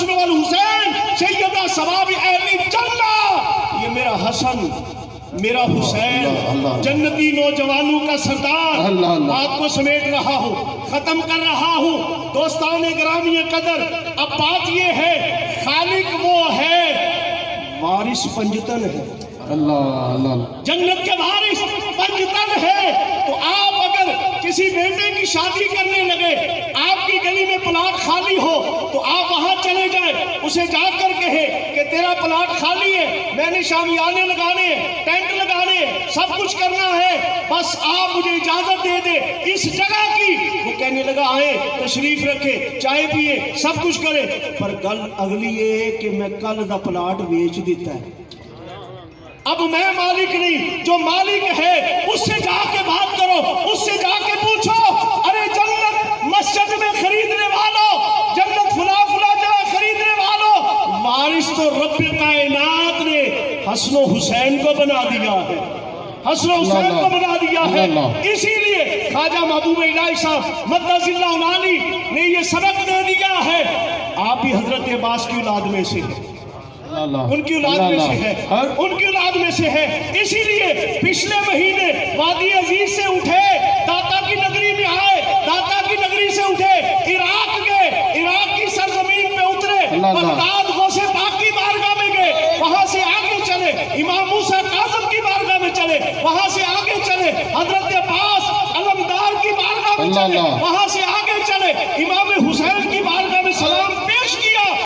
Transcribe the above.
الحسن والحسین سیدہ ثواب اہل جنہ، یہ میرا حسن میرا حسین جنتی نوجوانوں کا سردار، بات کو سمیٹ رہا ہوں، ختم کر رہا ہوں۔ دوستان گرامی قدر، اب بات یہ ہے خالق وہ ہے، وارث پنجتن ہے، جنت کے وارث پنجتن ہے۔ تو آپ اگر کسی بیٹے کی شادی کرنے لگے، آپ کی گلی میں پلاٹ خالی ہو تو آپ وہاں چلے جائیں، اسے جا کر کہے کہ تیرا پلاٹ خالی ہے، میں نے شامیانے لگانے، ٹینٹ لگانے، سب کچھ کرنا ہے، بس آپ مجھے اجازت دے دے اس جگہ کی۔ وہ کہنے لگا آئے، تشریف رکھے، چائے پیے، سب کچھ کرے، پر گل اگلی یہ ہے کہ میں کل دا پلاٹ بیچ دیتا ہے، اب میں مالک نہیں، جو مالک ہے اس سے جا کے بات کرو، اس سے جا کے پوچھو، ارے جنت مسجد میں خریدنے والوں، جنت فلاں فلاں جگہ خریدنے والوں، وارث تو رب کائنات نے حسن و حسین کو بنا دیا ہے، حسن و حسین کو بنا دیا ہے۔ اسی لیے خواجہ محبوب الہی صاحب مدد اللہ علی نے یہ سبق دے دیا ہے، آپ بھی حضرت عباس کی اولاد میں سے ہیں، ان کی اولاد میں سے ہے، ان کی اولاد میں سے ہے۔ اسی لیے پچھلے مہینے وادی عزیز سے اٹھے، داتا کی نگری میں آئے، داتا کی نگری سے اٹھے، عراق گئے، عراق کی سرزمین پہ اترے، بغداد غوث پاک کی بارگاہ میں گئے، وہاں سے آگے چلے، امام موسیٰ کاظم کی بارگاہ میں چلے، وہاں سے آگے چلے، حضرت عباس علمدار کی بارگاہ میں چلے، وہاں سے آگے چلے، امام حسین کی بارگاہ